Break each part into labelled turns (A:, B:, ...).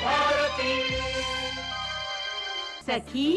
A: भारती।
B: सखी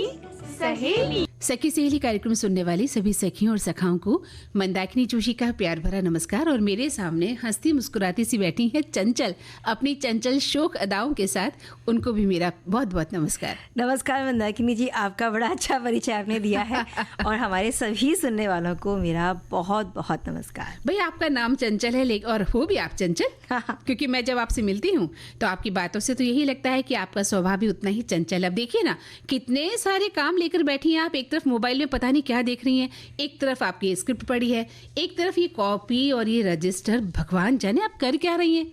B: सहेली।
C: सखी सहेली कार्यक्रम सुनने वाली सभी सखियों और सखाओं को मंदाकिनी जोशी का प्यार भरा नमस्कार। और मेरे सामने हंसती मुस्कुराती सी बैठी है चंचल, अपनी चंचल शोक अदाओं के साथ, उनको भी मेरा बहुत बहुत नमस्कार।
B: नमस्कार मंदाकिनी जी, आपका बड़ा अच्छा परिचय आपने दिया है और हमारे सभी सुनने वालों को मेरा बहुत बहुत नमस्कार।
C: भाई आपका नाम चंचल है और हो भी आप चंचल, क्योंकि मैं जब आपसे मिलती हूँ तो आपकी बातों से तो यही लगता है कि आपका स्वभाव भी उतना ही चंचल। अब देखिए ना, कितने सारे काम लेकर बैठी हैं आप। एक तरफ मोबाइल में पता नहीं क्या देख रही हैं, एक तरफ आपकी स्क्रिप्ट पड़ी है, एक तरफ ये कॉपी और ये रजिस्टर। भगवान जाने आप कर क्या रही हैं।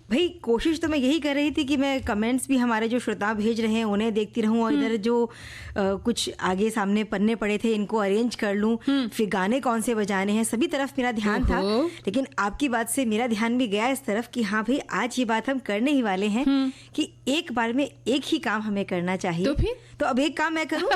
B: भाई कोशिश तो मैं यही कर रही थी कि मैं कमेंट्स भी हमारे जो श्रोता भेज रहे हैं उन्हें देखती रहूं और इधर जो कुछ आगे सामने पन्ने पड़े थे इनको अरेंज कर लूं, फिर गाने कौन से बजाने हैं, सभी तरफ मेरा ध्यान था। लेकिन आपकी बात से मेरा ध्यान भी गया इस तरफ कि हाँ भाई, आज ये बात हम करने ही वाले हैं कि एक बार में एक ही काम हमें करना चाहिए।
C: तो फिर
B: तो अब एक काम मैं करूं।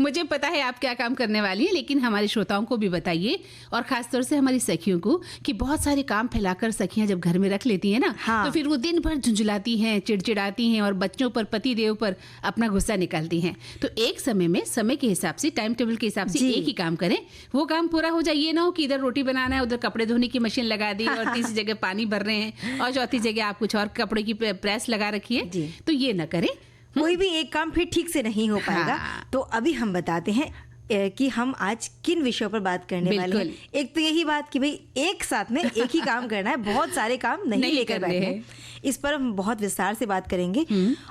C: मुझे पता है आप क्या काम करने वाली हैं, लेकिन हमारे श्रोताओं को भी बताइए और खासतौर से हमारी सखियों को कि बहुत सारे काम फैलाकर सखियां जब घर में रख लेती हैं ना,
B: हाँ।
C: तो फिर वो दिन भर झुंझुलाती हैं, चिड़चिड़ाती हैं और बच्चों पर, पति देव पर अपना गुस्सा निकालती हैं। तो एक समय में, समय के हिसाब से, टाइम टेबल के हिसाब से एक ही काम करें, वो काम पूरा हो जाए। ये ना हो कि इधर रोटी बनाना है, उधर कपड़े धोने की मशीन लगा दी और तीसरी जगह पानी भर रहे हैं और चौथी जगह आप कुछ और कपड़े की प्रेस लगा रखी है। तो ये ना करें,
B: कोई भी एक काम फिर ठीक से नहीं हो पाएगा।
C: हाँ।
B: तो अभी हम बताते हैं कि हम आज किन विषयों पर बात करने वाले हैं। एक तो यही बात कि भाई एक साथ में एक ही काम करना है, बहुत सारे काम नहीं लेकर बैठे हैं। इस पर हम बहुत विस्तार से बात करेंगे।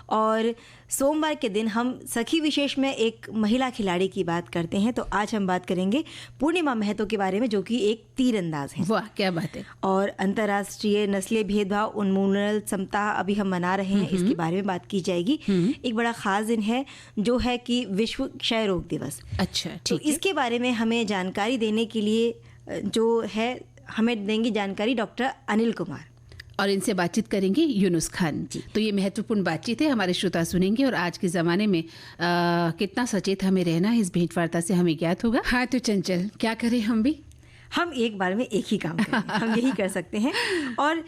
B: और सोमवार के दिन हम सखी विशेष में एक महिला खिलाड़ी की बात करते हैं। तो आज हम बात करेंगे पूर्णिमा महतो के बारे में, जो कि एक तीरंदाज है।
C: वाह क्या बात है।
B: और अंतर्राष्ट्रीय नस्लीय भेदभाव उन्मूलन सप्ताह अभी हम मना रहे हैं, इसके बारे में बात की जाएगी। एक बड़ा खास दिन है जो है कि विश्व क्षय रोग दिवस।
C: अच्छा,
B: तो इसके बारे में हमें जानकारी देने के लिए जो है हमें देंगे जानकारी डॉक्टर अनिल कुमार,
C: और इनसे बातचीत करेंगे यूनुस खान जी। तो ये महत्वपूर्ण बातचीत है, हमारे श्रोता सुनेंगे और आज के ज़माने में कितना सचेत हमें रहना है, इस भेंटवार्ता से हमें ज्ञात होगा। हाँ तो चंचल, क्या करें हम भी?
B: हम एक बार में एक ही काम करें, हम यही कर सकते हैं। और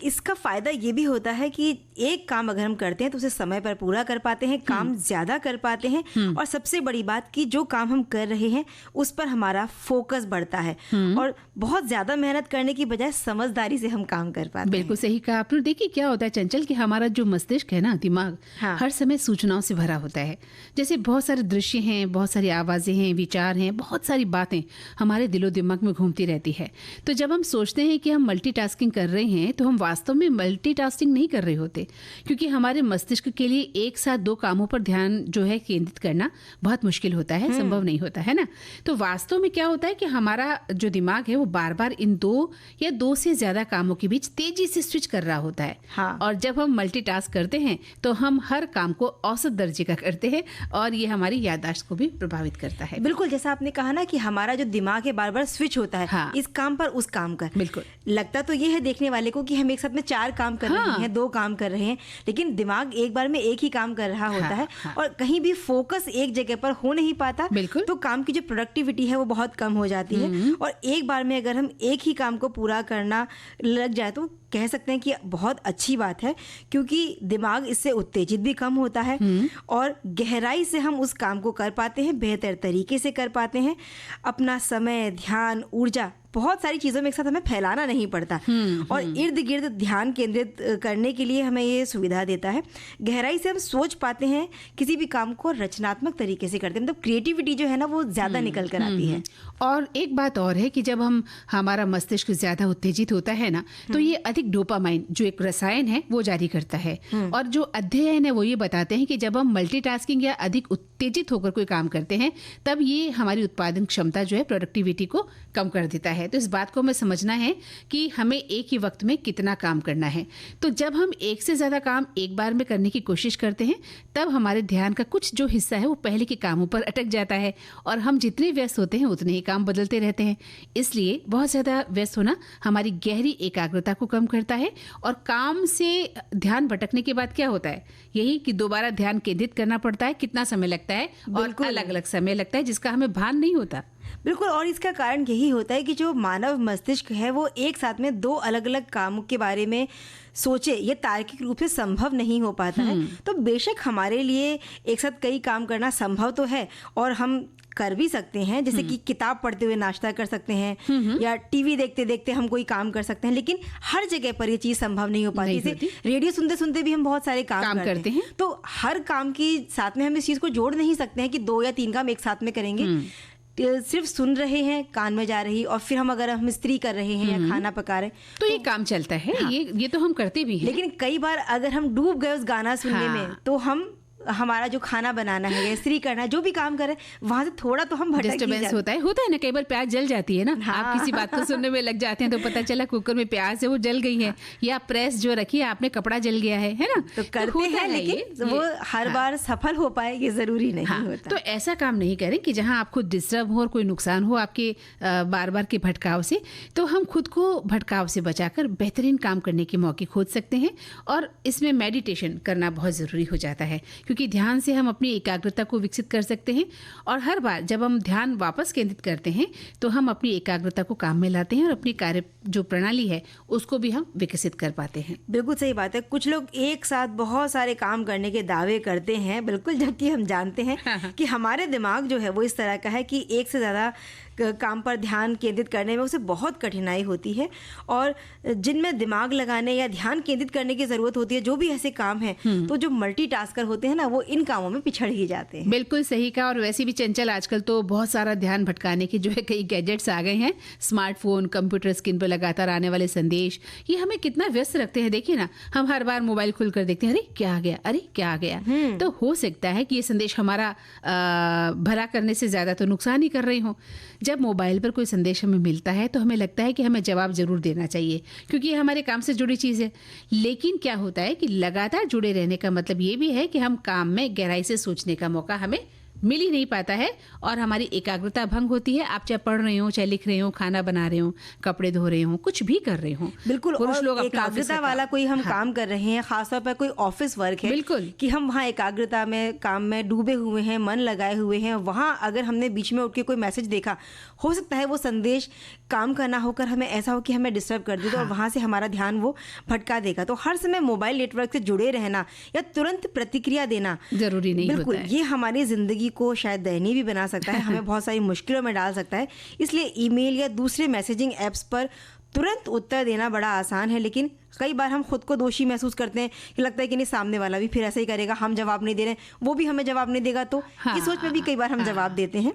B: इसका फ़ायदा ये भी होता है कि एक काम अगर हम करते हैं तो उसे समय पर पूरा कर पाते हैं, काम ज़्यादा कर पाते हैं। और सबसे बड़ी बात कि जो काम हम कर रहे हैं उस पर हमारा फोकस बढ़ता है और बहुत ज़्यादा मेहनत करने की बजाय समझदारी से हम काम कर पाते हैं।
C: बिल्कुल सही कहा आपने। देखिए क्या होता है चंचल कि हमारा जो मस्तिष्क है ना, दिमाग, हर समय सूचनाओं से भरा होता है। जैसे बहुत सारे दृश्य हैं, बहुत सारी आवाज़ें हैं, विचार हैं, बहुत सारी बातें हमारे दिलो दिमाग में घूमती रहती है। तो जब हम सोचते हैं कि हम मल्टीटास्किंग कर रहे हैं तो हम वास्तव में मल्टीटास्किंग नहीं कर रहे होते, क्योंकि हमारे मस्तिष्क के लिए एक साथ दो कामों पर ध्यान जो है केंद्रित करना बहुत मुश्किल होता है, संभव नहीं होता है ना। तो वास्तव में क्या होता है कि हमारा जो दिमाग है वो बार बार इन दो या दो से ज्यादा कामों के बीच तेजी से स्विच कर रहा होता है।
B: हाँ।
C: और जब हम मल्टीटास्क करते हैं तो हम हर काम को औसत दर्जे का करते हैं और ये हमारी याददाश्त को भी प्रभावित करता है।
B: बिल्कुल, जैसा आपने कहा ना कि हमारा जो दिमाग है बार बार स्विच होता है। हाँ। इस काम पर उस काम कर।
C: बिल्कुल।
B: लगता तो ये है देखने वाले को कि हम एक साथ में 4 काम कर रहे हैं, 2 काम कर रहे हैं, लेकिन दिमाग एक बार में एक ही काम कर रहा होता है। और कहीं भी फोकस एक जगह पर हो नहीं पाता।
C: बिल्कुल।
B: तो काम की जो प्रोडक्टिविटी है वो बहुत कम हो जाती है। और एक बार में अगर हम एक ही काम को पूरा करना लग जाए तो कह सकते हैं कि बहुत अच्छी बात है, क्योंकि दिमाग इससे उत्तेजित भी कम होता है और गहराई से हम उस काम को कर पाते हैं, बेहतर तरीके से कर पाते हैं। अपना समय, ध्यान, ऊर्जा, बहुत सारी चीज़ों में एक साथ हमें फैलाना नहीं पड़ता और इर्द गिर्द ध्यान केंद्रित करने के लिए हमें ये सुविधा देता है। गहराई से हम सोच पाते हैं, किसी भी काम को रचनात्मक तरीके से करते हैं, मतलब क्रिएटिविटी जो है ना वो ज़्यादा निकल कर आती है।
C: और एक बात और है कि जब हमारा मस्तिष्क ज़्यादा उत्तेजित होता है ना, तो ये अधिक डोपामाइन जो एक रसायन है वो जारी करता है। और जो अध्ययन है वो ये बताते हैं कि जब हम मल्टीटास्किंग या अधिक उत्तेजित होकर कोई काम करते हैं तब ये हमारी उत्पादन क्षमता जो है, प्रोडक्टिविटी को कम कर देता है। तो इस बात को हमें समझना है कि हमें एक ही वक्त में कितना काम करना है। तो जब हम एक से ज़्यादा काम एक बार में करने की कोशिश करते हैं तब हमारे ध्यान का कुछ जो हिस्सा है वो पहले के कामों पर अटक जाता है और हम जितने व्यस्त होते हैं उतने ही काम बदलते रहते हैं। इसलिए बहुत ज़्यादा व्यस्त होना हमारी गहरी एकाग्रता को कम करता है और काम से ध्यान भटकने के बाद क्या होता है, यही कि दोबारा ध्यान केंद्रित करना पड़ता है। कितना समय लगता है और अलग अलग समय लगता है जिसका हमें भान नहीं होता।
B: बिल्कुल, और इसका कारण यही होता है कि जो मानव मस्तिष्क है वो एक साथ में 2 अलग-अलग कामों के बारे में सोचे, ये तार्किक रूप से संभव नहीं हो पाता है। तो बेशक हमारे लिए एक साथ कई काम करना संभव तो है और हम कर भी सकते हैं, जैसे कि किताब पढ़ते हुए नाश्ता कर सकते हैं या टीवी देखते देखते हम कोई काम कर सकते हैं, लेकिन हर जगह पर ये चीज़ संभव नहीं हो पाती। जैसे रेडियो सुनते सुनते भी हम बहुत सारे काम करते हैं, तो हर काम की साथ में हम इस चीज़ को जोड़ नहीं सकते हैं कि 2 या 3 काम एक साथ में करेंगे। सिर्फ सुन रहे हैं, कान में जा रही, और फिर अगर हम इस्त्री कर रहे हैं या खाना पका रहे हैं
C: तो ये काम चलता है। हाँ। ये तो हम करते भी हैं।
B: लेकिन कई बार अगर हम डूब गए उस गाना सुनने में, तो हमारा जो खाना बनाना है या इस्त्री करना है, जो भी काम करें, वहां से थोड़ा तो हम भटक
C: डिस्टर्बेंस होता है ना। कई बार प्याज जल जाती है ना। हाँ। आप किसी बात को सुनने में लग जाते हैं तो पता चला कुकर में प्याज है वो जल गई है। हाँ। या प्रेस जो रखी है आपने, कपड़ा जल गया है ना।
B: तो करते हैं, लेकिन वो हर बार सफल हो पाए ये जरूरी नहीं होता।
C: तो ऐसा काम नहीं करें कि जहाँ आप खुद डिस्टर्ब हो और कोई नुकसान हो आपके बार बार के भटकाव से। तो हम खुद को भटकाव से बचाकर बेहतरीन काम करने के मौके खोज सकते हैं, और इसमें मेडिटेशन करना बहुत ज़रूरी हो जाता है, क्योंकि ध्यान से हम अपनी एकाग्रता को विकसित कर सकते हैं। और हर बार जब हम ध्यान वापस केंद्रित करते हैं तो हम अपनी एकाग्रता को काम में लाते हैं और अपनी कार्य जो प्रणाली है उसको भी हम विकसित कर पाते हैं।
B: बिल्कुल सही बात है। कुछ लोग एक साथ बहुत सारे काम करने के दावे करते हैं, बिल्कुल, जबकि हम जानते हैं कि हमारे दिमाग जो है वो इस तरह का है कि एक से ज़्यादा काम पर ध्यान केंद्रित करने में उसे बहुत कठिनाई होती है। और जिनमें दिमाग लगाने या ध्यान केंद्रित करने की ज़रूरत होती है, जो भी ऐसे काम हैं, तो जो मल्टीटास्कर होते हैं ना, वो इन कामों में पिछड़ ही जाते हैं।
C: बिल्कुल सही कहा। और वैसे भी चंचल, आजकल तो बहुत सारा ध्यान भटकाने के जो है कई गैजेट्स आ गए हैं। स्मार्टफोन, कंप्यूटर स्क्रीन पर लगातार आने वाले संदेश, ये हमें कितना व्यस्त रखते हैं। देखिए ना, हम हर बार मोबाइल खुल कर देखते हैं, अरे क्या आ गया, अरे क्या आ गया। तो हो सकता है कि ये संदेश हमारा भला करने से ज़्यादा तो नुकसान ही कर रही हो। जब मोबाइल पर कोई संदेश हमें मिलता है तो हमें लगता है कि हमें जवाब ज़रूर देना चाहिए, क्योंकि ये हमारे काम से जुड़ी चीज़ है। लेकिन क्या होता है कि लगातार जुड़े रहने का मतलब ये भी है कि हम काम में गहराई से सोचने का मौका हमें मिल ही नहीं पाता है, और हमारी एकाग्रता भंग होती है। आप चाहे पढ़ रहे हो, चाहे लिख रहे हो, खाना बना रहे हो, कपड़े धो रहे हो, कुछ भी कर रहे हो।
B: बिल्कुल, पुरुष लोग एकाग्रता वाला कोई हम काम कर रहे हैं, खासतौर पर कोई ऑफिस वर्क है,
C: बिल्कुल,
B: कि हम वहाँ एकाग्रता में काम में डूबे हुए हैं, मन लगाए हुए हैं, वहाँ अगर हमने बीच में उठ के कोई मैसेज देखा, हो सकता है वो संदेश काम का ना होकर हमें ऐसा हो कि हमें डिस्टर्ब कर दे, और वहाँ से हमारा ध्यान वो भटका देगा। तो हर समय मोबाइल नेटवर्क से जुड़े रहना या तुरंत प्रतिक्रिया देना
C: जरूरी नहीं
B: बिल्कुल
C: होता है।
B: ये हमारी जिंदगी को शायद दयनीय भी बना सकता है, हमें बहुत सारी मुश्किलों में डाल सकता है। इसलिए ईमेल या दूसरे मैसेजिंग ऐप्स पर तुरंत उत्तर देना बड़ा आसान है, लेकिन कई बार हम खुद को दोषी महसूस करते हैं कि लगता है कि नहीं, सामने वाला भी फिर ऐसा ही करेगा, हम जवाब नहीं दे रहे, वो भी हमें जवाब नहीं देगा, तो इस सोच में भी कई बार हम जवाब देते हैं।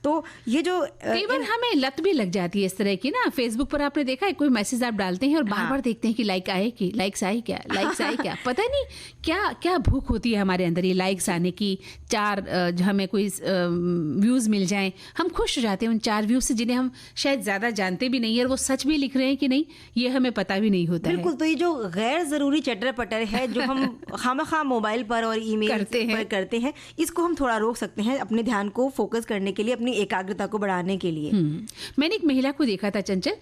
B: तो ये जो
C: कई बार हमें लत भी लग जाती है इस तरह की ना। फेसबुक पर आपने देखा है, कोई मैसेज आप डालते हैं और बार बार देखते हैं कि लाइक्स आए क्या पता नहीं क्या क्या भूख होती है हमारे अंदर ये लाइक्स आने की। 4 हमें कोई व्यूज मिल जाएं, हम खुश हो जाते हैं उन 4 व्यूज से, जिन्हें हम शायद ज्यादा जानते भी नहीं है, और वो सच भी लिख रहे हैं कि नहीं ये हमें पता भी नहीं होता।
B: बिल्कुल, तो ये जो गैर जरूरी चटर पटर है जो हम खामखा मोबाइल पर और ईमेल पर करते हैं, इसको हम थोड़ा रोक सकते हैं अपने ध्यान को फोकस करने के लिए, अपनी एकाग्रता को बढ़ाने के लिए।
C: मैंने एक महिला को देखा था चंचल,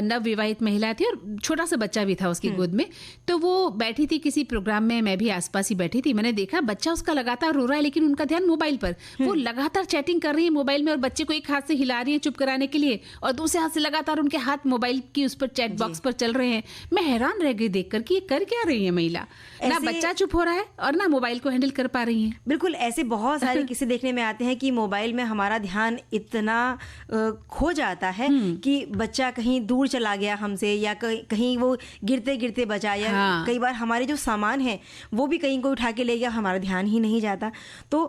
C: नवविवाहित महिला थी और छोटा सा बच्चा भी था उसकी गोद में। तो वो बैठी थी किसी प्रोग्राम में, मैं भी आसपास ही बैठी थी। मैंने देखा बच्चा उसका लगातार रो रहा है, लेकिन उनका ध्यान मोबाइल पर। वो लगातार चैटिंग कर रही है मोबाइल में, और बच्चे को एक हाथ से हिला रही है चुप कराने के लिए, और दूसरे हाथ से लगातार उनके हाथ मोबाइल की उस पर चैट बॉक्स पर चल रहे हैं। मैं हैरान रह गई देखकर कि ये कर क्या रही है महिला। ना बच्चा चुप हो रहा है और ना मोबाइल को हैंडल कर पा रही है।
B: बिल्कुल, ऐसे बहुत सारे किस्से देखने में आते हैं कि मोबाइल में हमारा ध्यान इतना खो जाता है कि बच्चा कहीं दूर चला गया हमसे, या कहीं वो गिरते गिरते बचा, या कई बार हमारे जो सामान है वो भी कहीं को उठा के ले गया, हमारा ध्यान ही नहीं जाता। तो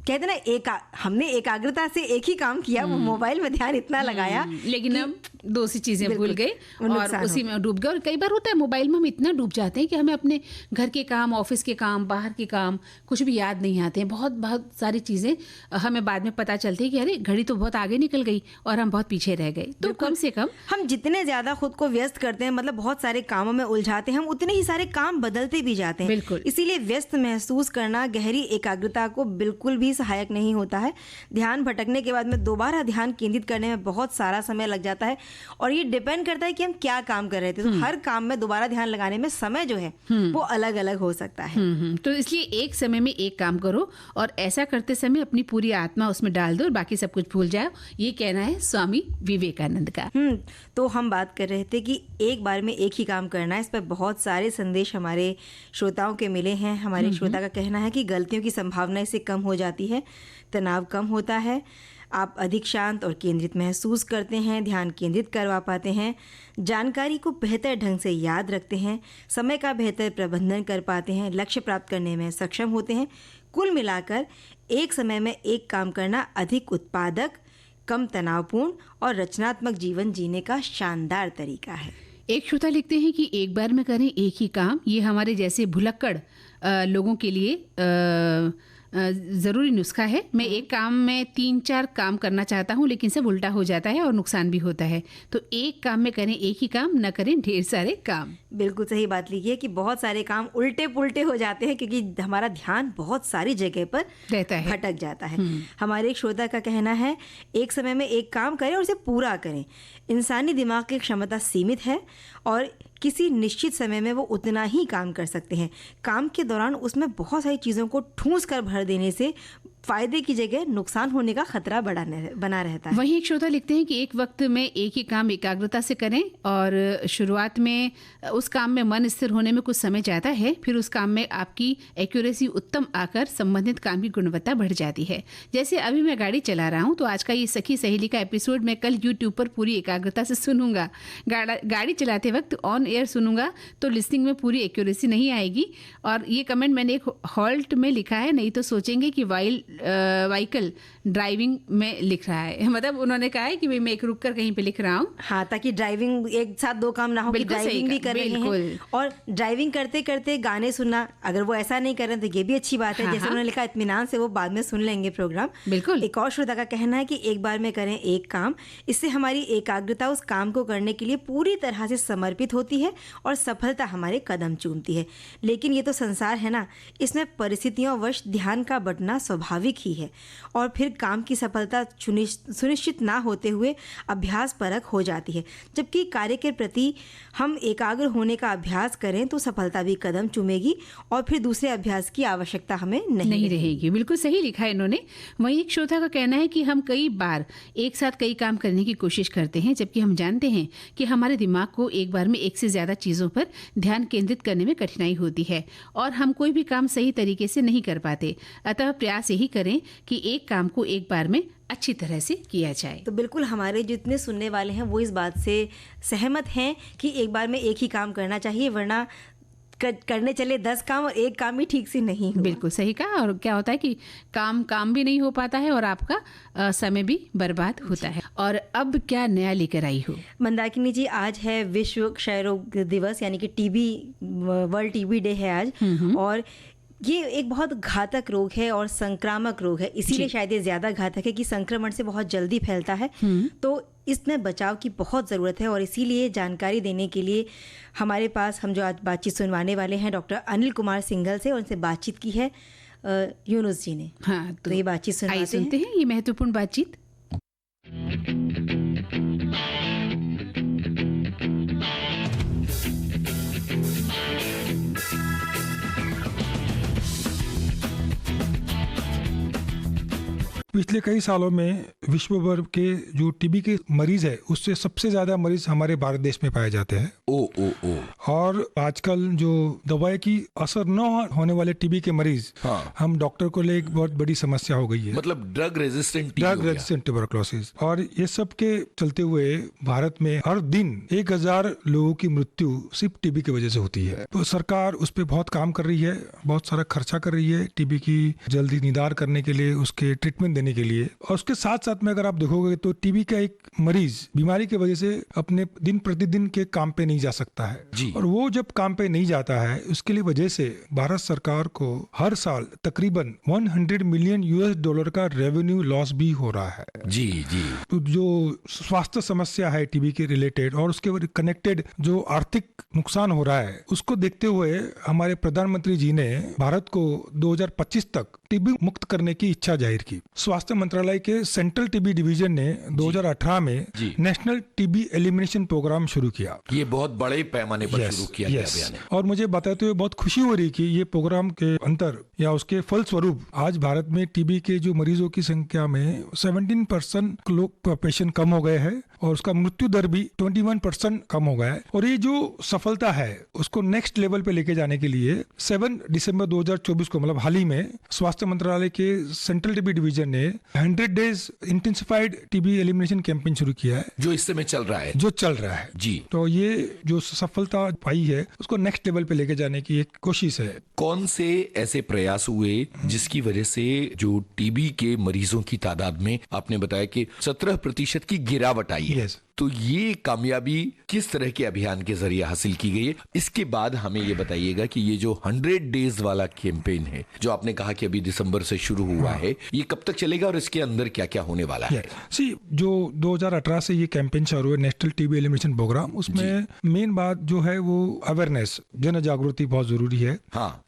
B: कहते ना, हमने एकाग्रता से एक ही काम किया, वो मोबाइल में ध्यान इतना लगाया,
C: लेकिन हम दूसरी चीजें भूल गए और उसी में डूब गए। और कई बार होता है मोबाइल में हम इतना डूब जाते हैं कि हमें अपने घर के काम, ऑफिस के काम, बाहर के काम कुछ भी याद नहीं आते हैं। बहुत सारी चीजें हमें बाद में पता चलती है कि अरे घड़ी तो बहुत आगे निकल गई और हम बहुत पीछे रह गए। तो कम से कम
B: हम जितने ज्यादा खुद को व्यस्त करते हैं, मतलब बहुत सारे कामों में उलझाते हैं, हम उतने ही सारे काम बदलते भी जाते हैं।
C: बिल्कुल,
B: इसीलिए व्यस्त महसूस करना गहरी एकाग्रता को बिल्कुल भी सहायक नहीं होता है। ध्यान भटकने के बाद में दोबारा ध्यान केंद्रित करने में बहुत सारा समय लग जाता है और ये डिपेंड करता है कि हम क्या काम कर रहे थे। तो हर काम में दोबारा ध्यान लगाने में समय जो है वो अलग अलग हो सकता है।
C: तो इसलिए एक समय में एक काम करो और ऐसा करते समय अपनी पूरी आत्मा उसमें डाल दो और बाकी सब कुछ भूल जाओ, ये कहना है स्वामी विवेकानंद का।
B: तो हम बात कर रहे थे कि एक बार में एक ही काम करना है। इस पर बहुत सारे संदेश हमारे श्रोताओं के मिले हैं। हमारे श्रोता का कहना है कि गलतियों की संभावना इससे कम हो जाती है, तनाव कम होता है, आप अधिक शांत और केंद्रित महसूस करते हैं, ध्यान केंद्रित करवा पाते हैं, जानकारी को बेहतर ढंग से याद रखते हैं, समय का बेहतर प्रबंधन कर पाते हैं, लक्ष्य प्राप्त करने में सक्षम होते हैं। कुल मिलाकर एक समय में एक काम करना अधिक उत्पादक, कम तनावपूर्ण और रचनात्मक जीवन जीने का शानदार तरीका है।
C: एक श्रोता लिखते हैं कि एक बार में करें एक ही काम, ये हमारे जैसे भुलक्कड़ लोगों के लिए ज़रूरी नुस्खा है। मैं एक काम में 3-4 काम करना चाहता हूँ लेकिन सब उल्टा हो जाता है और नुकसान भी होता है। तो एक काम में करें एक ही काम, न करें ढेर सारे काम।
B: बिल्कुल सही बात लिखी है कि बहुत सारे काम उल्टे पुल्टे हो जाते हैं क्योंकि हमारा ध्यान बहुत सारी जगह पर
C: रहता है,
B: भटक जाता है। हमारे एक श्रोता का कहना है एक समय में एक काम करें और उसे पूरा करें। इंसानी दिमाग की क्षमता सीमित है और किसी निश्चित समय में वो उतना ही काम कर सकते हैं। काम के दौरान उसमें बहुत सारी चीज़ों को ठूंस कर भर देने से फायदे की जगह नुकसान होने का खतरा बना रहता है।
C: वहीं एक श्रोता लिखते हैं कि एक वक्त में एक ही काम एकाग्रता से करें और शुरुआत में उस काम में मन स्थिर होने में कुछ समय जाता है, फिर उस काम में आपकी एक्यूरेसी उत्तम आकर संबंधित काम की गुणवत्ता बढ़ जाती है। जैसे अभी मैं गाड़ी चला रहा हूँ तो आज का ये सखी सहेली का एपिसोड मैं कल यूट्यूब पर पूरी एकाग्रता से सुनूंगा। गाड़ी चलाते वक्त ऑन एयर सुनूंगा तो लिसनिंग में पूरी एक्यूरेसी नहीं आएगी। और ये कमेंट मैंने एक हॉल्ट में लिखा है, नहीं तो सोचेंगे कि व्हीकल ड्राइविंग में लिख रहा है। मतलब उन्होंने कहा है कि भाई मैं एक रुक कर कहीं पे लिख रहा हूँ।
B: हाँ, ताकि ड्राइविंग एक साथ दो काम ना हो कि ड्राइविंग भी कर रहे हैं और ड्राइविंग करते करते गाने सुनना। अगर वो ऐसा नहीं कर रहे तो ये भी अच्छी बात है। जैसे उन्होंने लिखा इत्मीनान से वो बाद में सुन लेंगे प्रोग्राम।
C: बिल्कुल।
B: एक और श्रोता का कहना है कि एक बार में करें एक काम, इससे हमारी एकाग्रता उस काम को करने के लिए पूरी तरह से समर्पित होती है और सफलता हमारे कदम चूमती है। लेकिन ये तो संसार है ना, इसमें परिस्थितियों वश ध्यान का बटना स्वाभाविक ही है और फिर काम की सफलता सुनिश्चित ना होते हुए अभ्यास परक हो जाती है। जबकि कार्य के प्रति हम एकाग्र होने का अभ्यास करें तो सफलता भी कदम चूमेगी और फिर दूसरे अभ्यास की आवश्यकता हमें नहीं रहेगी।
C: बिल्कुल सही लिखा है इन्होंने। वहीं एक श्रोता का कहना है कि हम कई बार एक साथ कई काम करने की कोशिश करते हैं, जबकि हम जानते हैं कि हमारे दिमाग को एक बार में एक से ज्यादा चीजों पर ध्यान केंद्रित करने में कठिनाई होती है और हम कोई भी काम सही तरीके से नहीं कर पाते। अतः प्रयास यही करें कि एक काम को एक बार में अच्छी तरह से किया जाए।
B: तो बिल्कुल हमारे जितने सुनने वाले हैं वो इस बात से सहमत हैं कि एक बार में एक ही काम करना चाहिए, वरना करने चले 10 काम और एक काम भी ठीक से नहीं हुआ।
C: बिल्कुल सही कहा। और क्या होता है कि काम भी नहीं हो पाता है और आपका समय भी बर्बाद होता है। और अब क्या नया लेकर आई हो?
B: मंदाकिनी जी, आज है विश्व क्षय रोग दिवस, यानी कि टीबी, वर्ल्ड टीबी डे है आज। और ये एक बहुत घातक रोग है और संक्रामक रोग है, इसीलिए शायद ये ज़्यादा घातक है कि संक्रमण से बहुत जल्दी फैलता है। तो इसमें बचाव की बहुत ज़रूरत है और इसीलिए जानकारी देने के लिए हमारे पास हम जो आज बातचीत सुनवाने वाले हैं डॉक्टर अनिल कुमार सिंघल से, उनसे बातचीत की है यूनुस जी ने।
C: हाँ,
B: तो ये बातचीत सुनते
C: हैं ये महत्वपूर्ण बातचीत।
A: पिछले कई सालों में विश्व भर के जो टीबी के मरीज है उससे सबसे ज्यादा मरीज हमारे भारत देश में पाए जाते हैं। और आजकल जो दवाई की असर न होने वाले टीबी के मरीज, हम डॉक्टर को ले एक बहुत बड़ी समस्या हो गई है,
D: मतलब ड्रग रेजिस्टेंट
A: ट्यूबरकुलोसिस। और ये सब के चलते हुए भारत में हर दिन 1000 लोगों की मृत्यु सिर्फ टीबी की वजह से होती है। तो सरकार उस पर बहुत काम कर रही है, बहुत सारा खर्चा कर रही है टीबी की जल्दी निदान करने के लिए, उसके ट्रीटमेंट देने के लिए। और उसके साथ साथ में अगर आप देखोगे तो टीबी का एक मरीज बीमारी की वजह से अपने दिन प्रतिदिन के काम पे नहीं जा सकता है
D: जी।
A: और वो जब काम पे नहीं जाता है उसके लिए वजह से भारत सरकार को हर साल तकरीबन $100 मिलियन का रेवेन्यू लॉस भी हो रहा है।
D: जी जी।
A: तो जो स्वास्थ्य समस्या है टीबी के रिलेटेड और उसके कनेक्टेड जो आर्थिक नुकसान हो रहा है, उसको देखते हुए हमारे प्रधानमंत्री जी ने भारत को 2025 तक टीबी मुक्त करने की इच्छा जाहिर की। स्वास्थ्य मंत्रालय के सेंट्रल टीबी डिवीजन ने 2018 में नेशनल टीबी एलिमिनेशन प्रोग्राम शुरू किया।
D: ये बहुत बड़े पैमाने पर शुरू किया गया अभियान है।
A: और मुझे बताते हुए बहुत खुशी हो रही कि ये प्रोग्राम के अंतर या उसके फलस्वरूप आज भारत में टीबी के जो मरीजों की संख्या में 17% लोग पेशेंट कम हो गए हैं और उसका मृत्यु दर भी 21% कम हो गया है। और ये जो सफलता है उसको नेक्स्ट लेवल पे लेके जाने के लिए 7 दिसंबर 2024 को, मतलब हाल ही में, स्वास्थ्य मंत्रालय के सेंट्रल टीबी डिवीजन ने 100 days intensified TB elimination campaign शुरू किया है,
D: जो इस समय चल रहा है।
A: जी। तो ये जो सफलता पाई है उसको नेक्स्ट लेवल पे लेके जाने की एक कोशिश है।
D: कौन से ऐसे प्रयास हुए जिसकी वजह से जो टीबी के मरीजों की तादाद में आपने बताया कि 17% की गिरावट आई है, तो ये कामयाबी किस तरह के अभियान के जरिए हासिल की गई है? इसके बाद हमें ये बताइएगा कि ये जो 100 डेज वाला कैंपेन है जो आपने कहा कि अभी दिसंबर से शुरू हुआ है, ये कब तक चलेगा और इसके अंदर क्या क्या होने वाला है?
A: जो 2018 से ये कैंपेन शुरू है, नेशनल टीबी एलिमिनेशन प्रोग्राम, उसमें मेन बात जो है वो अवेयरनेस, जन जागृति बहुत जरूरी है।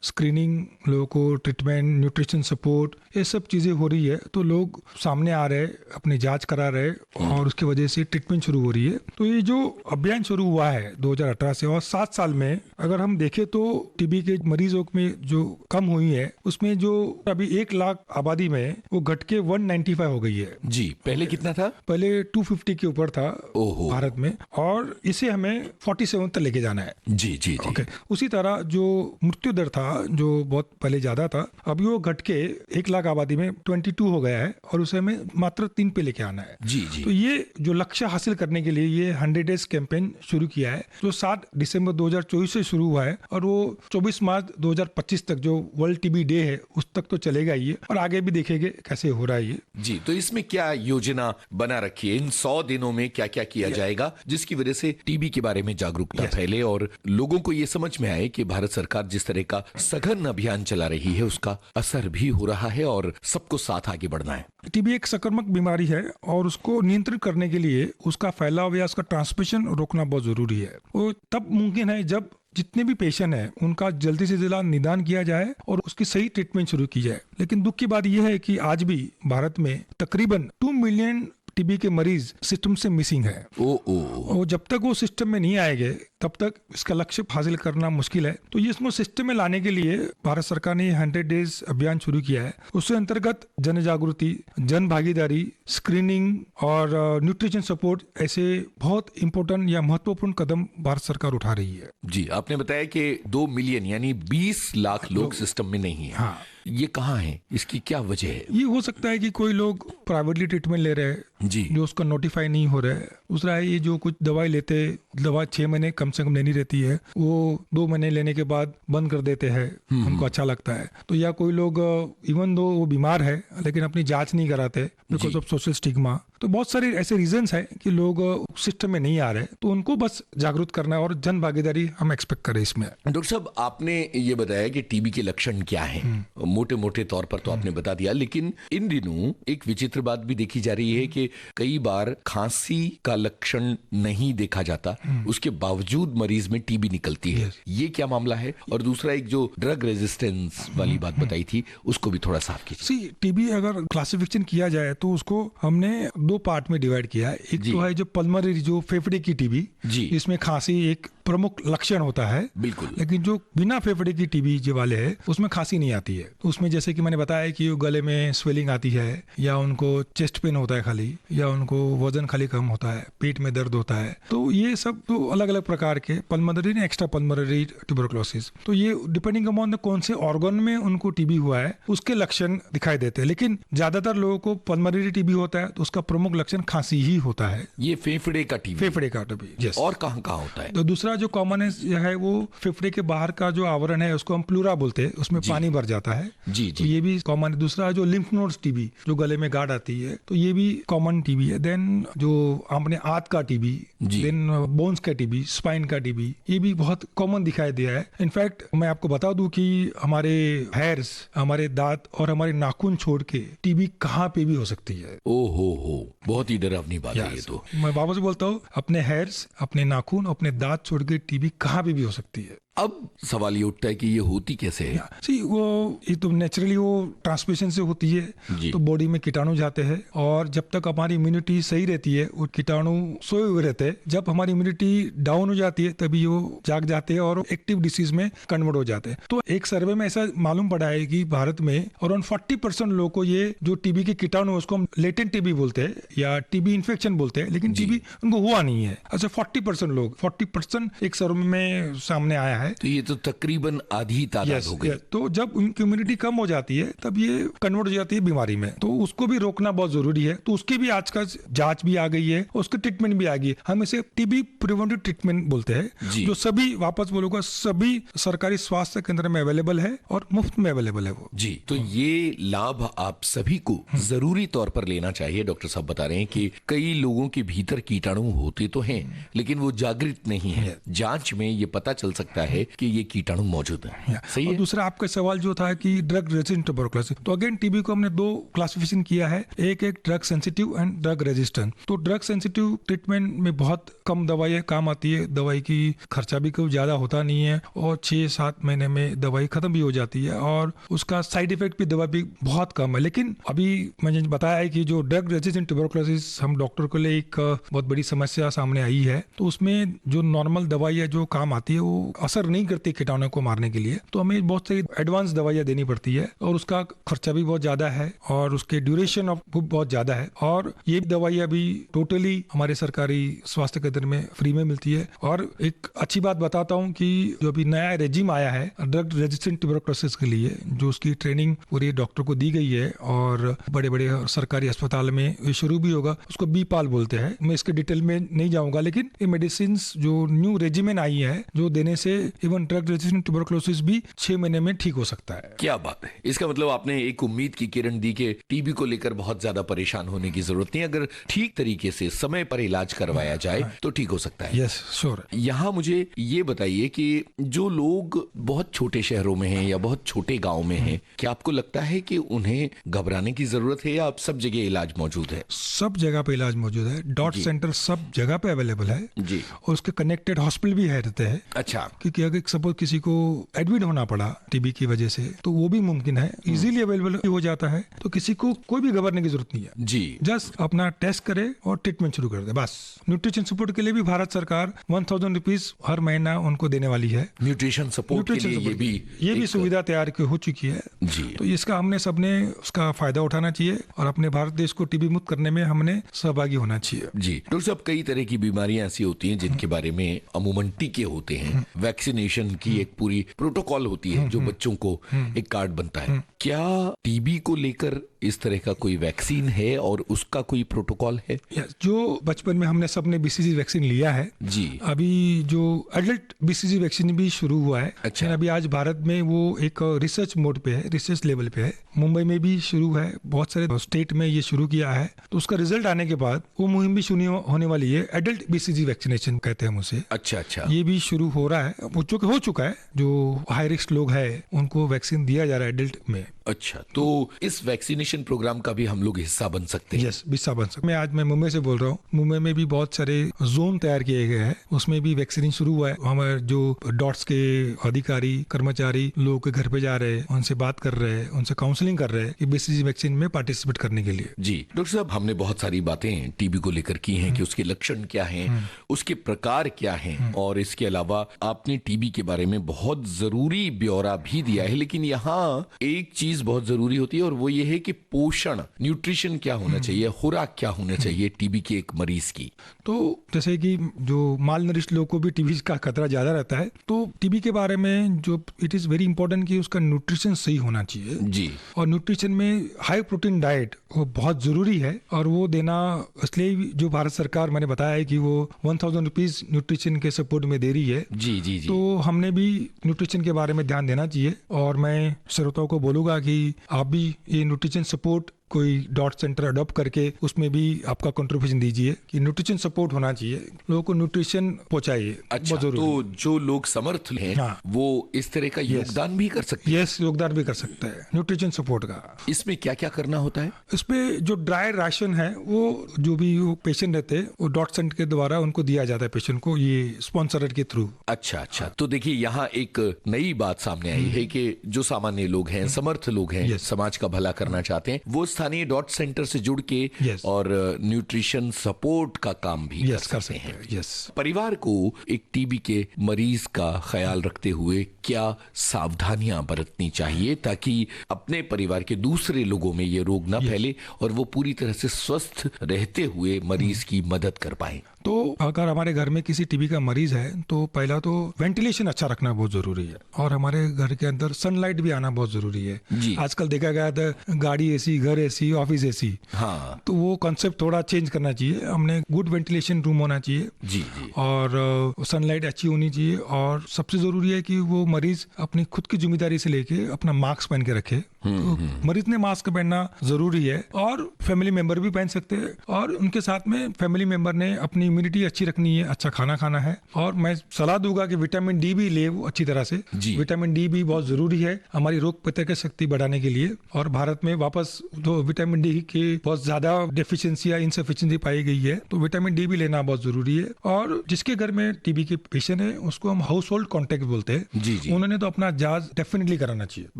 A: स्क्रीनिंग, लोगों को ट्रीटमेंट, न्यूट्रिशन सपोर्ट, ये सब चीजें हो रही है, तो लोग सामने आ रहे, अपनी जांच करा रहे और उसकी वजह से ट्रीटमेंट शुरू हो रही है। तो ये जो अभियान शुरू हुआ है 2018 से, और 7 साल में अगर हम देखें तो टीबी के मरीजों में जो कम हुई है उसमें जो अभी 1 लाख आबादी में वो घट के 195 हो गई है।
D: जी, पहले कितना था?
A: पहले 250 के ऊपर था भारत में, और इसे हमें 47 तक लेके जाना है।
D: जी जी जी।
A: ओके। उसी तरह जो मृत्यु दर था जो बहुत पहले ज्यादा था, अभी वो घट के 1 लाख आबादी में 22 हो गया है और उसे हमें मात्र 3 पे लेके आना है।
D: जी जी।
A: तो ये जो लक्ष्य हासिल करने के लिए ये 100 डेज कैंपेन शुरू किया है, जो 7 दिसंबर 2024 से शुरू हुआ है और वो 24 मार्च 2025 तक, जो वर्ल्ड टीबी डे है, उस तक तो चलेगा ही, और आगे भी देखेंगे कैसे हो रहा है ये।
D: जी, तो इसमें क्या योजना बना रखी है? इन 100 दिनों में क्या क्या किया जाएगा जिसकी वजह से टीबी के बारे में जागरूकता फैले और लोगों को ये समझ में आए कि भारत सरकार जिस तरह का सघन अभियान चला रही है उसका असर भी हो रहा है और सबको साथ आगे बढ़ना है?
A: टीबी एक संक्रामक बीमारी है और उसको नियंत्रित करने के लिए उसका फैलाव या उसका ट्रांसमिशन रोकना बहुत जरूरी है। वो तब मुमकिन है जब जितने भी पेशेंट हैं उनका जल्दी से जल्दी निदान किया जाए और उसकी सही ट्रीटमेंट शुरू की जाए। लेकिन दुख की बात यह है कि आज भी भारत में तकरीबन 2 मिलियन टीबी के मरीज सिस्टम से मिसिंग है। और जब तक वो सिस्टम में नहीं आएंगे तब तक इसका लक्ष्य हासिल करना मुश्किल है। तो ये इसको सिस्टम में लाने के लिए भारत सरकार ने 100 डेज अभियान शुरू किया है। उसके अंतर्गत जन जागृति, जन भागीदारी, स्क्रीनिंग और न्यूट्रिशन सपोर्ट ऐसे बहुत इंपॉर्टेंट या महत्वपूर्ण कदम भारत सरकार उठा रही है।
D: जी, आपने बताया कि 2 मिलियन यानी 20 लाख लोग सिस्टम में नहीं है।
A: हाँ।
D: ये कहाँ है? इसकी क्या वजह है?
A: ये हो सकता है कि कोई लोग प्राइवेटली ट्रीटमेंट ले रहे हैं
D: जी,
A: जो उसका नोटिफाई नहीं हो रहा है। दूसरा है ये जो कुछ दवाई लेते, दवा 6 महीने कम से कम लेनी रहती है, वो 2 महीने लेने के बाद बंद कर देते हैं, उनको अच्छा लगता है। तो या कोई लोग इवन दो वो बीमार है लेकिन अपनी जांच नहीं कराते बिकॉज ऑफ सोशल स्टिग्मा। तो बहुत सारे ऐसे रीजंस है कि लोग सिस्टम में नहीं आ रहे, तो उनको बस जागरूक करना है और जन भागीदारी हम एक्सपेक्ट करें इसमें।
D: डॉक्टर साहब, आपने ये बताया कि टीबी के लक्षण क्या हैं, मोटे मोटे तौर पर तो आपने बता दिया, लेकिन इन दिनों एक विचित्र बात भी देखी जा रही है कि कई बार खांसी का लक्षण नहीं देखा जाता, उसके बावजूद मरीज में टीबी निकलती है। ये क्या मामला है? और दूसरा एक जो ड्रग रेजिस्टेंस वाली बात बताई थी उसको भी थोड़ा साफ कीजिए।
A: टीबी अगर क्लासिफिकेशन किया जाए तो उसको हमने 2 पार्ट में डिवाइड किया है। एक तो है जो पल्मोनरी, जो फेफड़े की टीबी, इसमें खांसी एक प्रमुख लक्षण होता है।
D: बिल्कुल।
A: लेकिन जो बिना फेफड़े की टीबी जो वाले है उसमें खांसी नहीं आती है। तो उसमें जैसे कि मैंने बताया कि गले में स्वेलिंग आती है, या उनको चेस्ट पेन होता है खाली, या उनको वजन खाली कम होता है, पेट में दर्द होता है। तो ये सब तो अलग अलग प्रकार के पल्मोनरी ने एक्स्ट्रा पल्मोनरी ट्यूबरकुलोसिस, तो ये डिपेंडिंग अपॉन कौन से ऑर्गन में उनको टीबी हुआ है उसके लक्षण दिखाई देते हैं। लेकिन ज्यादातर लोगों को पल्मोनरी टीबी होता है तो उसका प्रमुख लक्षण खांसी ही होता है।
D: ये फेफड़े का टीबी?
A: फेफड़े का टीबी, यस।
D: और कहाँ कहाँ होता है?
A: तो दूसरा जो कॉमन है वो फेफड़े के बाहर का जो आवरण है उसको हम प्लूरा बोलते हैं, उसमें पानी भर जाता है।
D: जी
A: तो ये भी कॉमन है। दूसरा जो लिम्फ नोड्स टीबी, जो गले में गाढ़ आती है, तो ये भी कॉमन टीबी है। देन जो आपने आंत का टीबी, देन बोन्स का टीबी, स्पाइन का टीबी, ये भी बहुत कॉमन दिखाई दिया है। इनफैक्ट मैं आपको बता दूं कि हमारे हेयर्स, हमारे दांत और हमारे नाखून छोड़ के टीबी कहाँ पे भी हो सकती है।
D: हो, बहुत ही डरावनी बात है ये तो।
A: मैं वापस बोलता हूँ, अपने हेयर्स, अपने नाखून, अपने दांत छोड़ के टीबी कहाँ पे भी हो सकती है।
D: अब सवाल ये उठता है कि ये होती कैसे है?
A: ये तो नेचुरली वो ट्रांसमिशन से होती है, तो बॉडी में कीटाणु जाते हैं और जब तक हमारी इम्यूनिटी सही रहती है वो कीटाणु सोए हुए रहते हैं। जब हमारी इम्यूनिटी डाउन हो जाती है तभी वो जाग जाते हैं और एक्टिव डिसीज में कन्वर्ट हो जाते हैं। तो एक सर्वे में ऐसा मालूम पड़ा है कि भारत में अराउंड 40% लोगों को ये जो टीबी के कीटाणु उसको हम लेटेंट टीबी बोलते हैं या टीबी इन्फेक्शन बोलते हैं, लेकिन टीबी उनको हुआ नहीं है। अच्छा 40% एक सर्वे में सामने आया है।
D: तो ये तो तकरीबन आधी तादाद हो गई।
A: तो जब उनकी इम्यूनिटी कम हो जाती है तब ये कन्वर्ट हो जाती है बीमारी में, तो उसको भी रोकना बहुत जरूरी है। तो उसकी भी आजकल जांच भी आ गई है, उसकी ट्रीटमेंट भी आ गई है। हम इसे टीबी प्रिवेंटिव ट्रीटमेंट बोलते हैं, जो सभी वापस बोलूंगा सभी सरकारी स्वास्थ्य केंद्र में अवेलेबल है और मुफ्त में अवेलेबल है वो।
D: जी, तो ये लाभ आप सभी को जरूरी तौर पर लेना चाहिए। डॉक्टर साहब बता रहे हैं कि कई लोगों के भीतर कीटाणु होते तो हैं लेकिन वो जागृत नहीं है। जांच में ये पता चल सकता है कि ये कीटाणु मौजूद है। सही है।
A: दूसरा आपका सवाल जो था कि ड्रग रेजिस्टेंट ट्यूबरकुलोसिस, तो अगेन टीबी को हमने दो क्लासिफिकेशन किया है, एक drug sensitive and drug resistant. तो ड्रग सेंसिटिव ट्रीटमेंट में बहुत कम दवाइयाँ काम आती है, दवाई की खर्चा भी कोई ज्यादा होता नहीं है और 6-7 महीने में दवाई खत्म भी हो जाती है और उसका साइड इफेक्ट भी दवा भी बहुत कम है। लेकिन अभी मैंने बताया है कि जो ड्रग रेजिस्टेंट ट्यूबरकुलोसिस हम डॉक्टर के लिए एक बहुत बड़ी समस्या सामने आई है, तो उसमें जो नॉर्मल दवाई है जो काम आती है वो असर नहीं करती कीटाणु को मारने के लिए, तो हमें बहुत सारी एडवांस दवाइयाँ देनी पड़ती है और उसका खर्चा भी बहुत ज्यादा है और उसके ड्यूरेशन ऑफ बहुत ज्यादा है। और ये दवाइयाँ भी टोटली हमारे सरकारी स्वास्थ्य केंद्र में फ्री में मिलती है। और एक अच्छी बात बताता हूँ कि जो अभी नया रेजिम आया है ड्रग रेजिस्टेंट ट्यूबरकुलोसिस के लिए, जो उसकी ट्रेनिंग पूरी डॉक्टर को दी गई है और बड़े बड़े सरकारी अस्पताल में ये शुरू भी होगा, उसको बीपाल बोलते हैं। मैं इसके डिटेल में नहीं जाऊंगा, लेकिन ये मेडिसिन जो न्यू रेजिमेन आई है जो देने से इवन ड्रग रेजिस्टेंट ट्यूबरकुलोसिस भी 6 महीने में ठीक हो सकता है।
D: क्या बात है। इसका मतलब आपने एक उम्मीद की किरण दी कि टीबी को लेकर बहुत ज्यादा परेशान होने की जरूरत नहीं, अगर ठीक तरीके से समय पर इलाज करवाया जाए तो ठीक हो सकता है।
A: Yes sure.
D: यहाँ मुझे ये बताइए कि जो लोग बहुत छोटे शहरों में हैं या बहुत छोटे गांव में हैं, क्या आपको लगता है कि उन्हें घबराने की जरूरत है या अब सब जगह इलाज मौजूद है?
A: सब जगह पे इलाज मौजूद है, डॉट सेंटर सब जगह पे अवेलेबल है
D: जी,
A: और उसके कनेक्टेड हॉस्पिटल भी है रहते हैं।
D: अच्छा,
A: क्योंकि अगर सपोज किसी को एडमिट होना पड़ा टीबी की वजह से तो वो भी मुमकिन है, इजीली अवेलेबल हो जाता है, तो किसी को कोई भी घबराने की जरूरत नहीं है
D: जी।
A: जस्ट अपना टेस्ट करे और ट्रीटमेंट शुरू कर दे बस। न्यूट्रिशन सपोर्ट के लिए भी भारत सरकार 1000 रुपीज हर महीना उनको देने वाली है।
D: न्यूट्रिशन सपोर्ट के लिए ये भी
A: सुविधा तैयार हो चुकी है
D: जी।
A: तो इसका हमने सबने उसका फायदा उठाना चाहिए और अपने भारत देश को टीबी मुक्त करने में हमने सहभागी होना चाहिए।
D: जी डॉक्टर साहब, कई तरह की बीमारियां ऐसी होती हैं जिनके बारे में अमूमन टीके होते हैं, वैक्सीनेशन की एक पूरी प्रोटोकॉल होती है जो बच्चों को एक कार्ड बनता है। क्या टीबी को लेकर इस तरह का कोई वैक्सीन है और उसका कोई प्रोटोकॉल है?
A: जो बचपन में हमने सबने बीसीजी वैक्सीन लिया है
D: जी,
A: अभी जो एडल्ट बीसीजी वैक्सीन भी शुरू हुआ है।
D: अच्छा,
A: अभी आज भारत में वो एक रिसर्च मोड पे है, रिसर्च लेवल पे है। मुंबई में भी शुरू है, बहुत सारे स्टेट में ये शुरू किया है। तो उसका रिजल्ट आने के बाद वो मुहिम भी शुरू होने वाली है, एडल्ट बीसीजी वैक्सीनेशन कहते हैं उसे।
D: अच्छा अच्छा,
A: ये भी शुरू हो रहा है, वो चूंकि हो चुका है। जो हाई रिस्क लोग है उनको वैक्सीन दिया जा रहा है एडल्ट में।
D: अच्छा, तो इस वैक्सीनेशन प्रोग्राम का भी हम लोग हिस्सा बन सकते हैं?
A: यस, हिस्सा बन सकते हैं। मैं मुंबई से बोल रहा हूँ। मुंबई में भी बहुत सारे जोन तैयार किए गए हैं, उसमें भी वैक्सीन शुरू हुआ है। हमारे जो डॉट्स के अधिकारी कर्मचारी लोगों के घर पे जा रहे हैं, उनसे बात कर रहे हैं, उनसे काउंसलिंग कर रहे हैं कि बीसीजी वैक्सीन में पार्टिसिपेट करने के लिए।
D: जी डॉक्टर साहब, हमने बहुत सारी बातें टीबी को लेकर की हैं कि उसके लक्षण क्या हैं, उसके प्रकार क्या हैं, और इसके अलावा आपने टीबी के बारे में बहुत जरूरी ब्यौरा भी दिया है। लेकिन यहाँ एक चीज बहुत जरूरी होती है और वो ये है कि पोषण, न्यूट्रिशन क्या होना चाहिए, खुराक क्या होना चाहिए टीबी के एक मरीज की।
A: तो जैसे कि जो माल नरिश लोगों को भी टीबी का खतरा ज्यादा रहता है, तो टीबी के बारे में जो इट इज वेरी इंपॉर्टेंट कि उसका न्यूट्रिशन सही होना चाहिए
D: जी।
A: और न्यूट्रिशन में हाई प्रोटीन डाइट वो बहुत जरूरी है और वो देना इसलिए जो भारत सरकार मैंने बताया है कि वो 1000 रुपीज न्यूट्रिशन के सपोर्ट में दे रही है।
D: जी जी जी।
A: तो हमने भी न्यूट्रिशन के बारे में ध्यान देना चाहिए और मैं श्रोताओं को बोलूंगा कि आप भी ये न्यूट्रिशन सपोर्ट कोई डॉट सेंटर अडॉप्ट करके उसमें भी आपका कंट्रीब्यूशन दीजिए कि न्यूट्रिशन सपोर्ट होना चाहिए, लोगों को न्यूट्रिशन पहुंचाइए।
D: अच्छा, तो जो लोग समर्थ हैं
A: हाँ।
D: वो इस तरह का योगदान भी कर सकते हैं?
A: यस, योगदान भी कर सकता है न्यूट्रिशन सपोर्ट का।
D: इसमें क्या क्या करना होता है?
A: इसमें जो ड्राई राशन है वो जो भी वो पेशेंट रहते हैं वो डॉट सेंटर के द्वारा उनको दिया जाता है पेशेंट को, ये स्पॉन्सर के थ्रू।
D: अच्छा, तो देखिए यहाँ एक नई बात सामने आई है कि जो सामान्य लोग हैं, समर्थ लोग हैं, समाज का भला करना चाहते हैं, वो स्थानीय डॉट सेंटर से जुड़ के और न्यूट्रिशन सपोर्ट का काम भी कर सकते हैं। परिवार को एक टीबी के मरीज का ख्याल रखते हुए क्या सावधानियां बरतनी चाहिए ताकि अपने परिवार के दूसरे लोगों में ये रोग ना फैले और वो पूरी तरह से स्वस्थ रहते हुए मरीज की मदद कर पाए?
A: तो अगर हमारे घर में किसी टीबी का मरीज है तो पहला तो वेंटिलेशन अच्छा रखना बहुत जरूरी है और हमारे घर के अंदर सनलाइट भी आना बहुत जरूरी है। आजकल देखा गया था गाड़ी एसी, घर एसी, ऑफिस एसी।
D: हाँ।
A: तो वो कॉन्सेप्ट थोड़ा चेंज करना चाहिए। हमने गुड वेंटिलेशन रूम होना चाहिए
D: जी।
A: और सनलाइट अच्छी होनी चाहिए और सबसे जरूरी है कि वो मरीज अपनी खुद की जिम्मेदारी से लेके अपना मास्क पहन के रखे। तो मरीज ने मास्क पहनना जरूरी है और फैमिली मेंबर भी पहन सकते हैं और उनके साथ में फैमिली मेंबर ने अपनी इम्यूनिटी अच्छी रखनी है, अच्छा खाना खाना है और मैं सलाह दूंगा कि विटामिन डी भी ले वो अच्छी तरह से। विटामिन डी भी बहुत जरूरी है हमारी रोग प्रतिरोधक शक्ति बढ़ाने के लिए और भारत में वापस तो विटामिन डी की बहुत ज्यादा डेफिशिएंसी या इनसफिशिएंसी पाई गई है, तो विटामिन डी भी लेना बहुत जरूरी है। और जिसके घर में टीबी के पेशेंट है उसको हम हाउस होल्ड कॉन्टेक्ट बोलते हैं, उन्होंने तो अपना जांच डेफिनेटली कराना चाहिए।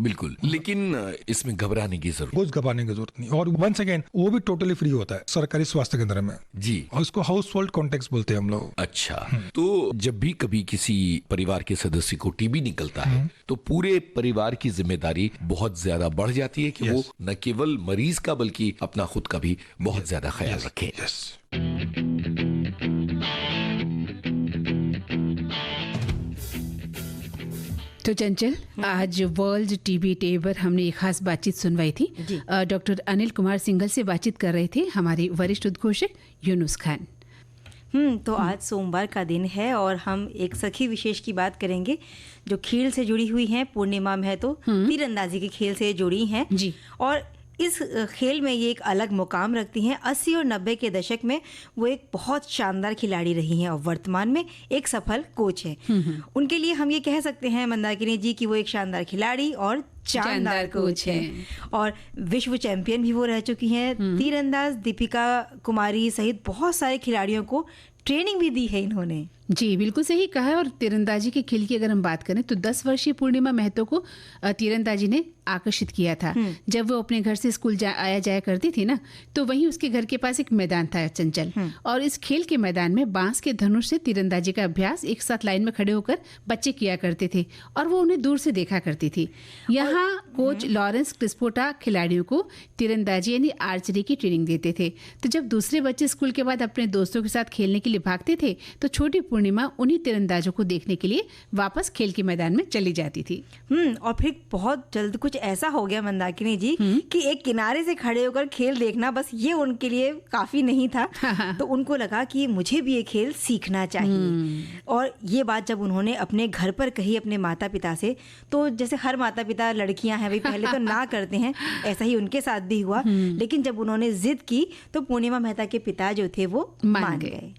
D: बिल्कुल, लेकिन इसमें घबराने की जरूरत,
A: कुछ घबराने की जरूरत नहीं और वंस अगेन वो भी टोटली फ्री होता है सरकारी स्वास्थ्य केंद्र में
D: जी,
A: और इसको हाउस होल्ड कॉन्टेक्ट बोलते हैं हम लोग।
D: अच्छा, तो जब भी कभी किसी परिवार के सदस्य को टीबी निकलता है तो पूरे परिवार की जिम्मेदारी बहुत ज्यादा बढ़ जाती है कि वो न केवल मरीज का बल्कि अपना खुद का भी बहुत ज्यादा ख्याल रखें।
C: तो चंचल, आज वर्ल्ड टीबी डे पर हमने एक खास बातचीत सुनवाई थी। डॉक्टर अनिल कुमार सिंघल से बातचीत कर रहे थे हमारे वरिष्ठ उद्घोषक यूनुस खान।
B: तो आज सोमवार का दिन है और हम एक सखी विशेष की बात करेंगे जो खेल से जुड़ी हुई हैं। पूर्णिमा महतो तीरंदाजी के खेल से जुड़ी हैं
C: जी।
B: और इस खेल में ये एक अलग मुकाम रखती हैं। 80 और 90 के दशक में वो एक बहुत शानदार खिलाड़ी रही हैं और वर्तमान में एक सफल कोच हैं। उनके लिए हम ये कह सकते हैं मंदाकिनी जी कि वो एक शानदार खिलाड़ी और शानदार कोच हैं और विश्व चैंपियन भी वो रह चुकी हैं। तीरंदाज दीपिका कुमारी सहित बहुत सारे खिलाड़ियों को ट्रेनिंग भी दी है इन्होंने।
C: जी, बिल्कुल सही कहा है। और तीरंदाजी के खेल की अगर हम बात करें तो 10 वर्षीय पूर्णिमा महतो को तीरंदाजी ने आकर्षित किया था। जब वो अपने घर से स्कूल आया जाया करती थी ना, तो वहीं उसके घर के पास एक मैदान था चंचल, और इस खेल के मैदान में बांस के धनुष से तीरंदाजी का अभ्यास एक साथ लाइन में खड़े होकर बच्चे किया करते थे और वो उन्हें दूर से देखा करती थी। यहाँ कोच लॉरेंस क्रिस्पोटा खिलाड़ियों को तीरंदाजी यानी आर्चरी की ट्रेनिंग देते थे। तो जब दूसरे बच्चे स्कूल के बाद अपने दोस्तों के साथ खेलने के लिए भागते थे तो छोटी पूर्णिमा उन्हीं तीरंदाजों को देखने के लिए वापस खेल के मैदान में चली जाती थी।
B: और फिर बहुत जल्द कुछ ऐसा हो गया मंदाकिनी जी कि एक किनारे से खड़े होकर खेल देखना बस ये उनके लिए काफी नहीं था। तो उनको लगा कि मुझे भी ये खेल सीखना चाहिए। और ये बात जब उन्होंने अपने घर पर कही अपने माता पिता से, तो जैसे हर माता पिता लड़कियां हैं भाई पहले तो ना करते हैं, ऐसा ही उनके साथ भी हुआ। लेकिन जब उन्होंने जिद की तो पूर्णिमा मेहता के पिता जो थे वो मान गए।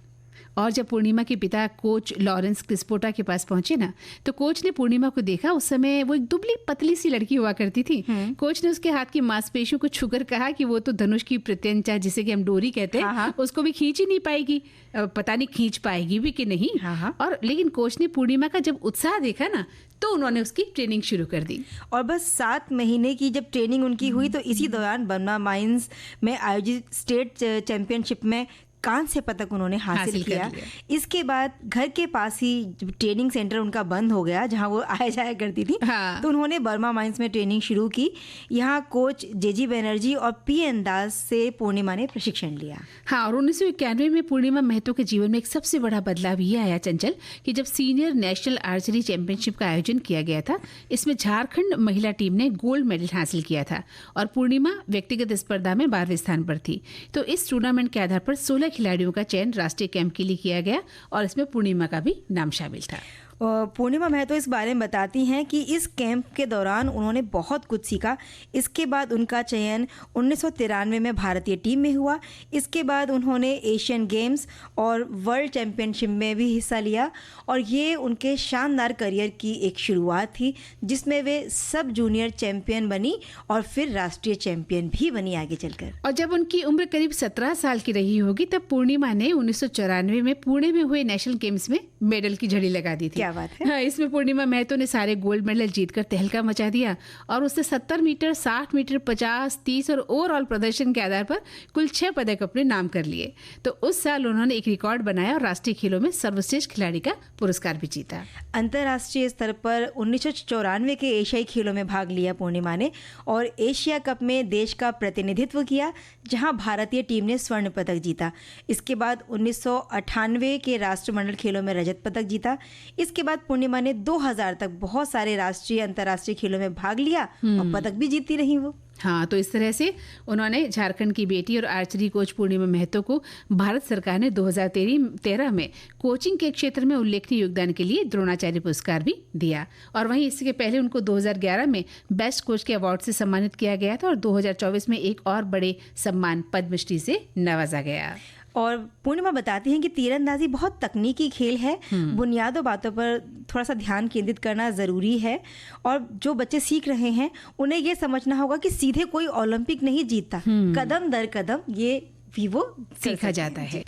C: और जब पूर्णिमा के पिता कोच लॉरेंस क्रिस्पोटा के पास पहुंचे ना, तो कोच ने पूर्णिमा को देखा। उस समय वो एक दुबली पतली सी लड़की हुआ करती थी। कोच ने उसके हाथ की मांसपेशियों को छूकर कहा कि वो तो धनुष की प्रत्यंचा, जिसे कि हम डोरी कहते हैं, उसको भी खींच ही नहीं पाएगी। पता नहीं खींच पाएगी भी कि नहीं। और लेकिन कोच ने पूर्णिमा का जब उत्साह देखा ना, तो उन्होंने उसकी ट्रेनिंग शुरू कर दी।
B: और बस 7 महीने की जब ट्रेनिंग उनकी हुई तो इसी दौरान बर्मा माइंस में आयोजित स्टेट चैंपियनशिप में कांस्य पदक उन्होंने हासिल किया। इसके बाद घर के पास ही ट्रेनिंग सेंटर उनका बंद हो गया जहां वो आया जाया करती थी। तो उन्होंने बर्मा माइंस में ट्रेनिंग शुरू की। यहाँ कोच जेजी बनर्जी और पीएन दास से पूर्णिमा ने प्रशिक्षण लिया।
C: और 1991 में पूर्णिमा महतो के जीवन में एक सबसे बड़ा बदलाव ये आया चंचल कि जब सीनियर नेशनल आर्चरी चैंपियनशिप का आयोजन किया गया था। इसमें झारखंड महिला टीम ने गोल्ड मेडल हासिल किया था और पूर्णिमा व्यक्तिगत स्पर्धा में 12वें स्थान पर थी। तो इस टूर्नामेंट के आधार पर 16 खिलाड़ियों का चयन राष्ट्रीय कैंप के लिए किया गया और इसमें पूर्णिमा का भी नाम शामिल था।
B: पूर्णिमा महतो इस बारे में बताती हैं कि इस कैंप के दौरान उन्होंने बहुत कुछ सीखा। इसके बाद उनका चयन 1993 में भारतीय टीम में हुआ। इसके बाद उन्होंने एशियन गेम्स और वर्ल्ड चैंपियनशिप में भी हिस्सा लिया और ये उनके शानदार करियर की एक शुरुआत थी, जिसमें वे सब जूनियर चैंपियन बनी और फिर राष्ट्रीय चैंपियन भी बनी आगे चलकर।
C: और जब उनकी उम्र करीब 17 साल की रही होगी तब पूर्णिमा ने 1994 में पुणे में हुए नेशनल गेम्स में मेडल की झड़ी लगा दी थी।
B: क्या बात है।
C: हाँ, इसमें पूर्णिमा महतो ने सारे गोल्ड मेडल जीतकर तहलका मचा दिया और उसने 70 मीटर, 60 मीटर, 50, 30 और ओवरऑल प्रदर्शन के आधार पर कुल 6 पदक अपने नाम कर लिए। तो उस साल उन्होंने एक रिकॉर्ड बनाया और राष्ट्रीय खेलों में सर्वश्रेष्ठ खिलाड़ी का पुरस्कार भी जीता।
B: अंतर्राष्ट्रीय स्तर पर 1994 के एशियाई खेलों में भाग लिया पूर्णिमा ने और एशिया कप में देश का प्रतिनिधित्व किया, जहां भारतीय टीम ने स्वर्ण पदक जीता। इसके बाद 1998 के राष्ट्रमंडल खेलों में रजत पदक जीता। इसके बाद पूर्णिमा ने 2000 तक बहुत सारे राष्ट्रीय अंतर्राष्ट्रीय खेलों में भाग लिया और पदक भी जीतती रही वो।
C: हाँ, तो इस तरह से उन्होंने झारखंड की बेटी और आर्चरी कोच पूर्णिमा महतो को भारत सरकार ने 2013 में कोचिंग के क्षेत्र में उल्लेखनीय योगदान के लिए द्रोणाचार्य पुरस्कार भी दिया। और वहीं इसके पहले उनको 2011 में बेस्ट कोच के अवार्ड से सम्मानित किया गया था और 2024 में एक और बड़े सम्मान पद्मश्री से नवाजा गया।
B: और पूर्णिमा बताती हैं कि तीरंदाजी बहुत तकनीकी खेल है, बुनियादों बातों पर थोड़ा सा ध्यान केंद्रित करना ज़रूरी है और जो बच्चे सीख रहे हैं उन्हें ये समझना होगा कि सीधे कोई ओलंपिक नहीं जीतता, कदम दर कदम ये भी वो
C: सीखा जाता है।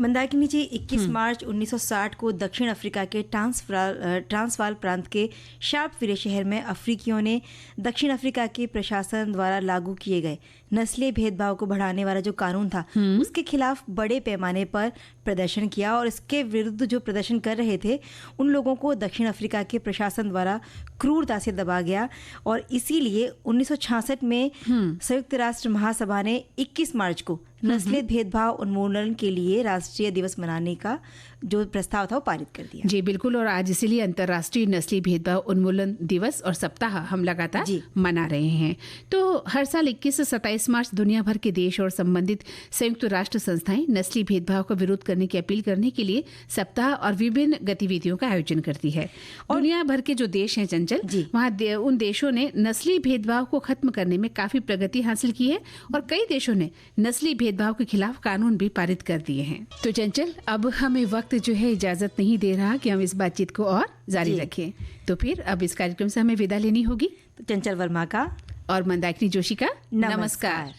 B: मंदाकिनी जी, 21 मार्च 1960 को दक्षिण अफ्रीका के ट्रांसवाल प्रांत के शार्पविले शहर में अफ्रीकियों ने दक्षिण अफ्रीका के प्रशासन द्वारा लागू किए गए नस्लीय भेदभाव को बढ़ाने वाला जो कानून था उसके खिलाफ बड़े पैमाने पर प्रदर्शन किया और इसके विरुद्ध जो प्रदर्शन कर रहे थे उन लोगों को दक्षिण अफ्रीका के प्रशासन द्वारा क्रूरता से दबा गया और इसीलिए 1966 में संयुक्त राष्ट्र महासभा ने 21 मार्च को नस्लीय भेदभाव उन्मूलन के लिए राष्ट्रीय दिवस मनाने का जो प्रस्ताव था वो पारित कर दिया।
C: जी बिल्कुल, और आज इसीलिए अंतर्राष्ट्रीय नस्लीय भेदभाव उन्मूलन दिवस और सप्ताह हम लगातार मना रहे हैं। तो हर साल 21 से 27 मार्च दुनिया भर के देश और संबंधित संयुक्त राष्ट्र संस्थाएं नस्लीय भेदभाव का विरोध करने की अपील करने के लिए सप्ताह और विभिन्न गतिविधियों का आयोजन करती है। दुनिया भर के जो देश हैं चंचल, वहाँ उन देशों ने नस्लीय भेदभाव को खत्म करने में काफी प्रगति हासिल की है और कई देशों ने नस्लीय भेदभाव के खिलाफ कानून भी पारित कर दिए हैं। तो चंचल, अब हमें वक्त जो है इजाजत नहीं दे रहा कि हम इस बातचीत को और जारी रखें, तो फिर अब इस कार्यक्रम से हमें विदा लेनी होगी।
B: तो चंचल वर्मा का
C: और मंदाकिनी जोशी का नमस्कार।